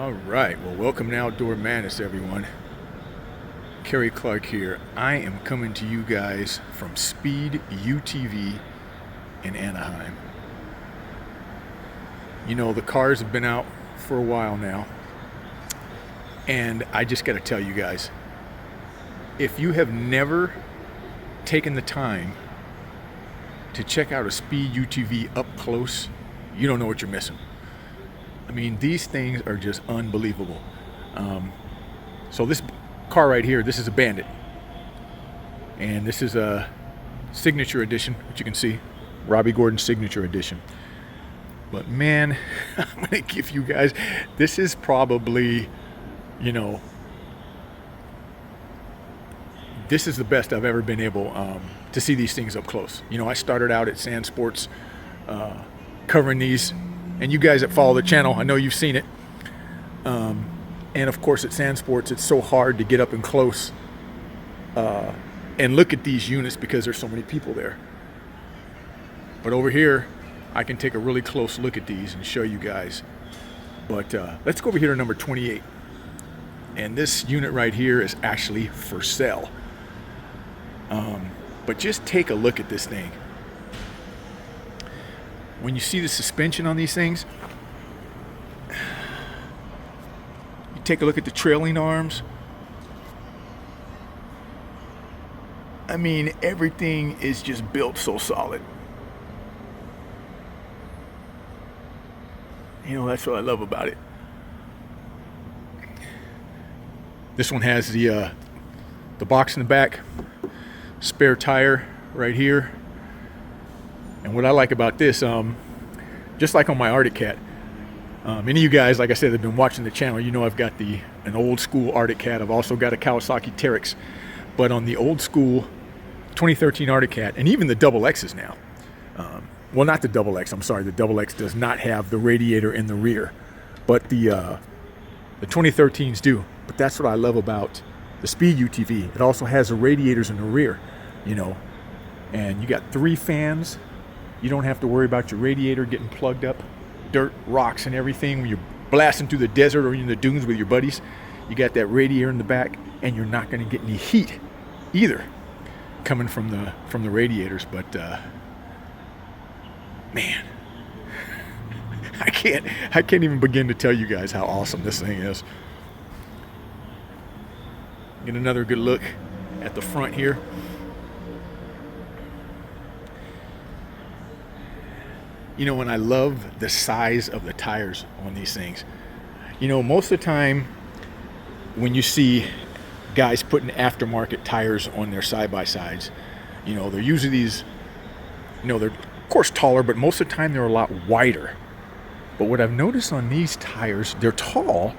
All right, well, welcome to Outdoor Madness, everyone. Kerry Clark here. I am coming to you guys from Speed UTV in Anaheim. You know, the cars have been out for a while now, and I just got to tell you guys, if you have never taken the time to check out a Speed UTV up close, you don't know what you're missing. I mean, these things are just unbelievable. So this car right here, this is a Bandit. And this is a signature edition, which you can see. Robbie Gordon's signature edition. But man, I'm going to give you guys, this is probably, you know, this is the best I've ever been able to see these things up close. You know, I started out at Sand Sports covering these. And you guys that follow the channel, I know you've seen it. And of course at Sand Sports, it's so hard to get up and close and look at these units because there's so many people there. But over here, I can take a really close look at these and show you guys. But let's go over here to number 28. And this unit right here is actually for sale. But just take a look at this thing. When you see the suspension on these things, you take a look at the trailing arms. I mean, everything is just built so solid. You know, that's what I love about it. This one has the box in the back, spare tire right here. And what I like about this, just like on my Arctic Cat, any of you guys, like I said, have been watching the channel, you know I've got an old school Arctic Cat. I've also got a Kawasaki Teryx. But on the old school 2013 Arctic Cat, and even the Double X's now, well, not the Double X, I'm sorry, the Double X does not have the radiator in the rear. But the 2013s do. But that's what I love about the Speed UTV. It also has the radiators in the rear, you know. And you got 3 fans. You don't have to worry about your radiator getting plugged up, dirt, rocks, and everything. When you're blasting through the desert or in the dunes with your buddies, you got that radiator in the back, and you're not going to get any heat either coming from the radiators. But man, I can't even begin to tell you guys how awesome this thing is. Get another good look at the front here. You know, and I love the size of the tires on these things. You know, most of the time when you see guys putting aftermarket tires on their side-by-sides, you know, they're usually these, you know, they're of course taller, but most of the time they're a lot wider. But what I've noticed on these tires, they're tall,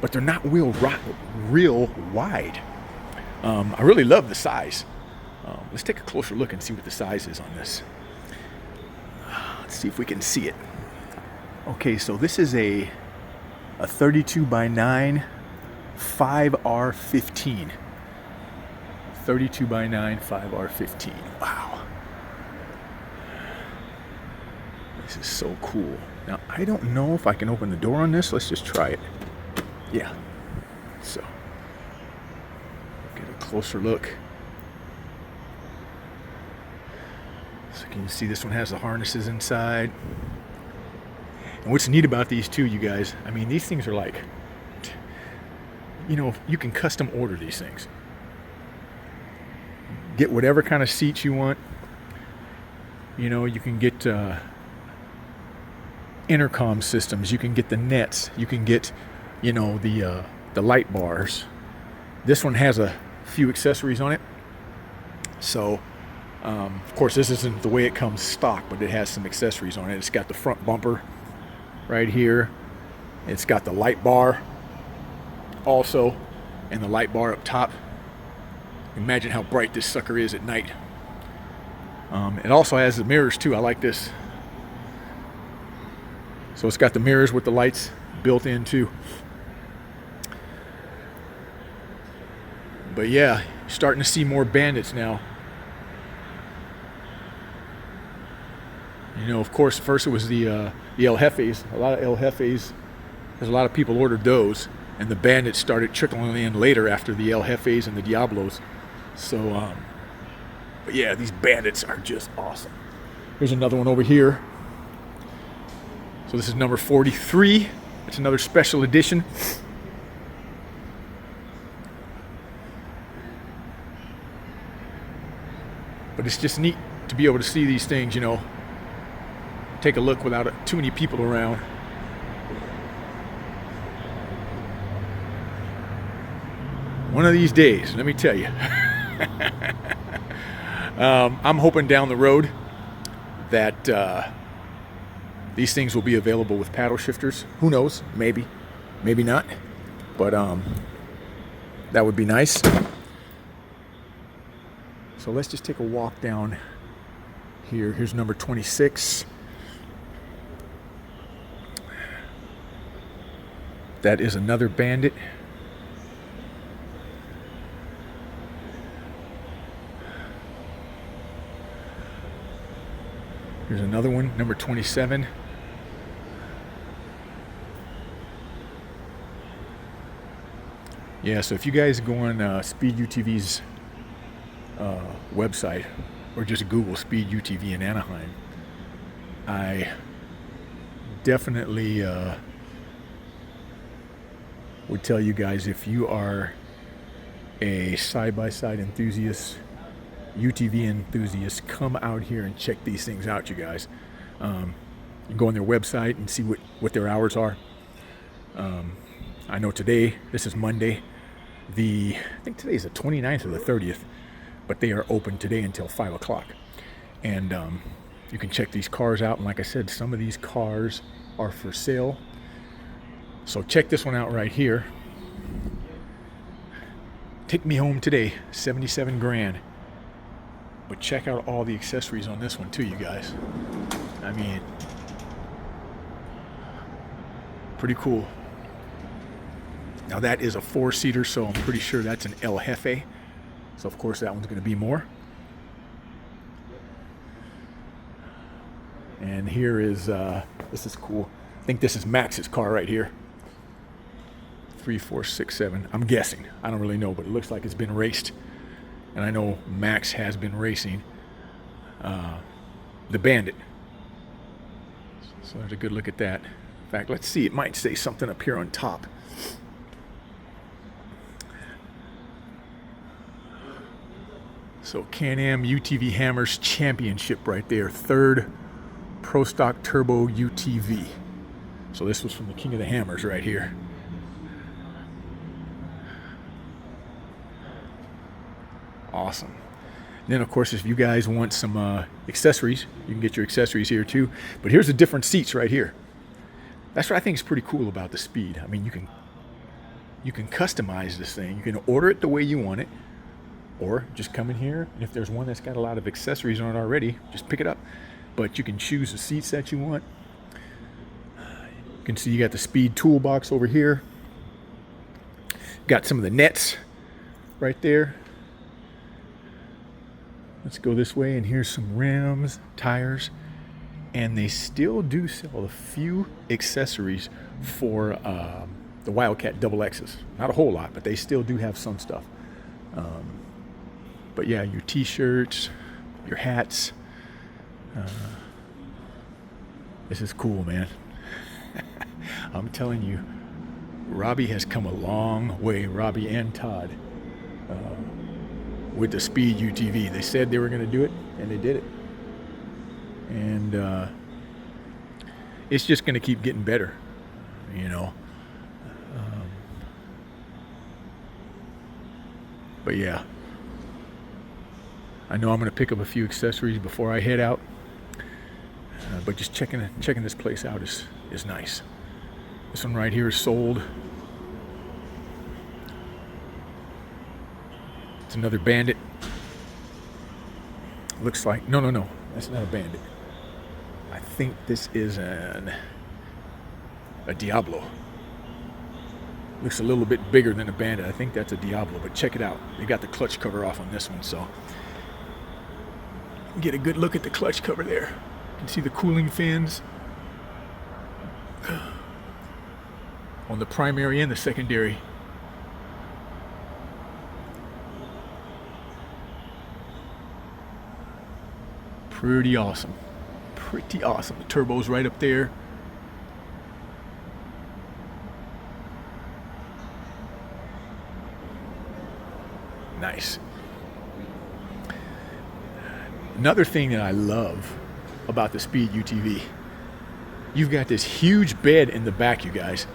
but they're not real wide. I really love the size. Let's take a closer look and see what the size is on this. Let's see if we can see it. Okay, so this is a 32 by 9 5R15. 32 by 9 5R15. Wow. This is so cool. Now, I don't know if I can open the door on this. Let's just try it. Yeah. So, get a closer look. So can you see this one has the harnesses inside? And what's neat about these too, you guys, I mean, these things are like, you know, you can custom order these things. Get whatever kind of seats you want. You know, you can get intercom systems. You can get the nets. You can get, you know, the light bars. This one has a few accessories on it. So, of course, this isn't the way it comes stock, but it has some accessories on it. It's got the front bumper right here. It's got the light bar also, and the light bar up top. Imagine how bright this sucker is at night. It also has the mirrors too. I like this. So it's got the mirrors with the lights built in too. But yeah, starting to see more Bandits now. You know, of course, first it was the El Jefes. A lot of El Jefes because a lot of people ordered those, and the Bandits started trickling in later after the El Jefes and the Diablos. So, but yeah, these Bandits are just awesome. Here's another one over here. So this is number 43. It's another special edition. But it's just neat to be able to see these things, you know, take a look without too many people around. One of these days, let me tell you. I'm hoping down the road that these things will be available with paddle shifters. Who knows? Maybe. Maybe not. But that would be nice. So let's just take a walk down here. Here's number 26. That is another Bandit. Here's another one, number 27. Yeah, so if you guys go on Speed UTV's website, or just Google Speed UTV in Anaheim, I definitely would tell you guys, if you are a side-by-side enthusiast, UTV enthusiast, come out here and check these things out, you guys. You can go on their website and see what their hours are. I know today, this is Monday, I think today is the 29th or the 30th, but they are open today until 5 o'clock. And you can check these cars out. And like I said, some of these cars are for sale. So check this one out right here. Take me home today, 77 grand. But check out all the accessories on this one too, you guys. I mean, pretty cool. Now that is a 4-seater, so I'm pretty sure that's an El Jefe. So of course that one's going to be more. And here is, this is cool. I think this is Max's car right here. 3, 4, 6, 7. I'm guessing. I don't really know, but it looks like it's been raced. And I know Max has been racing the Bandit. So there's a good look at that. In fact, let's see. It might say something up here on top. So Can-Am UTV Hammers Championship right there. 3rd Pro Stock Turbo UTV. So this was from the King of the Hammers right here. Awesome. Then of course, if you guys want some accessories, you can get your accessories here too. But here's the different seats right here. That's what I think is pretty cool about the Speed. I mean, you can customize this thing. You can order it the way you want it, or just come in here, and if there's one that's got a lot of accessories on it already, just pick it up. But you can choose the seats that you want. You can see you got the Speed toolbox over here. Got some of the nets right there. Let's go this way, and here's some rims, tires, and they still do sell a few accessories for the Wildcat Double X's. Not a whole lot, but they still do have some stuff. But yeah, your t-shirts, your hats. This is cool, man. I'm telling you, Robbie has come a long way, Robbie and Todd, with the Speed UTV. They said they were going to do it, and they did it. And it's just going to keep getting better, you know. But yeah, I know I'm going to pick up a few accessories before I head out. But just checking this place out is nice. This one right here is sold. It's another Bandit. Looks like no, that's not a Bandit. I think this is a Diablo. Looks a little bit bigger than a Bandit. I think that's a Diablo, but check it out. They got the clutch cover off on this one, so get a good look at the clutch cover there. You can see the cooling fins. on the primary and the secondary. Pretty awesome. Pretty awesome. The turbo's right up there. Nice. Another thing that I love about the Speed UTV, you've got this huge bed in the back, you guys.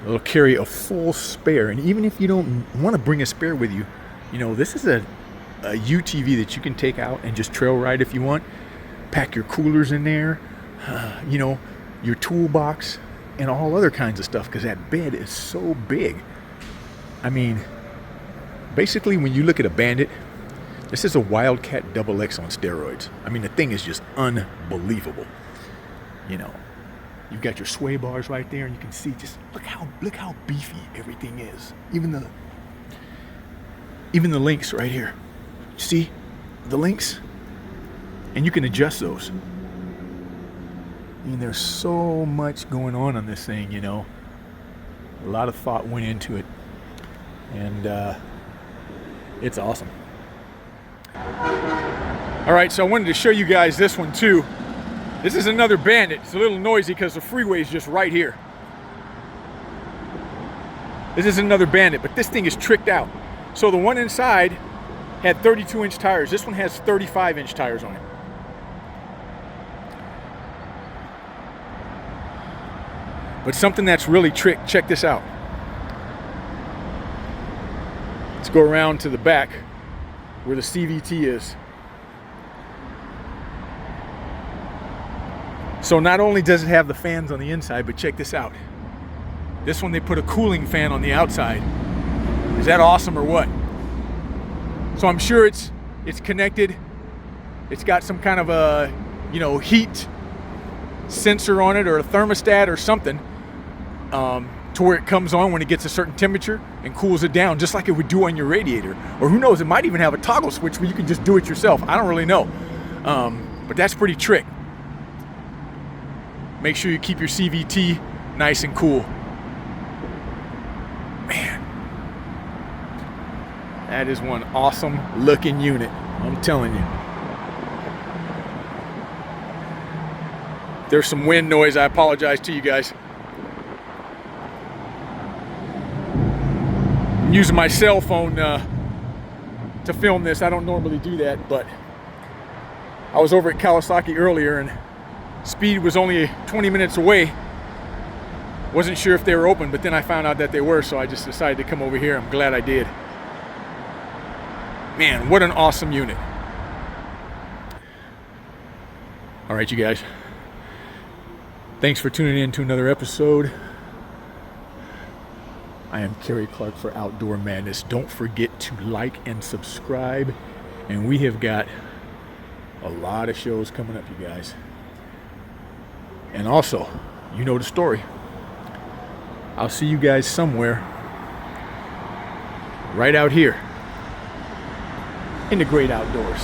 It'll carry a full spare, and even if you don't want to bring a spare with you, you know, this is a UTV that you can take out and just trail ride if you want. Pack your coolers in there, you know, your toolbox, and all other kinds of stuff, because that bed is so big. I mean, basically, when you look at a Bandit, this is a Wildcat XX on steroids. I mean, the thing is just unbelievable. You know, you've got your sway bars right there, and you can see just look how beefy everything is. Even the links right here. See the links, and you can adjust those. I mean, there's so much going on this thing. You know, a lot of thought went into it, and it's awesome. All right, so I wanted to show you guys this one too. This is another Bandit. It's a little noisy because the freeway is just right here. This is another Bandit, but this thing is tricked out. So the one inside had 32-inch tires. This one has 35-inch tires on it. But something that's really tricked, check this out. Let's go around to the back where the CVT is. So not only does it have the fans on the inside, but check this out. This one, they put a cooling fan on the outside. Is that awesome or what? So I'm sure it's connected. It's got some kind of a, you know, heat sensor on it, or a thermostat or something, to where it comes on when it gets a certain temperature and cools it down, just like it would do on your radiator. Or who knows, it might even have a toggle switch where you can just do it yourself. I don't really know. But that's pretty trick. Make sure you keep your CVT nice and cool. Man, that is one awesome looking unit, I'm telling you. There's some wind noise. I apologize to you guys. I'm using my cell phone to film this. I don't normally do that, but I was over at Kawasaki earlier, and Speed was only 20 minutes away. Wasn't sure if they were open, but then I found out that they were, so I just decided to come over here. I'm glad I did. Man, what an awesome unit. All right, you guys. Thanks for tuning in to another episode. I am Kerry Clark for Outdoor Madness. Don't forget to like and subscribe. And we have got a lot of shows coming up, you guys. And also, you know the story. I'll see you guys somewhere right out here in the great outdoors.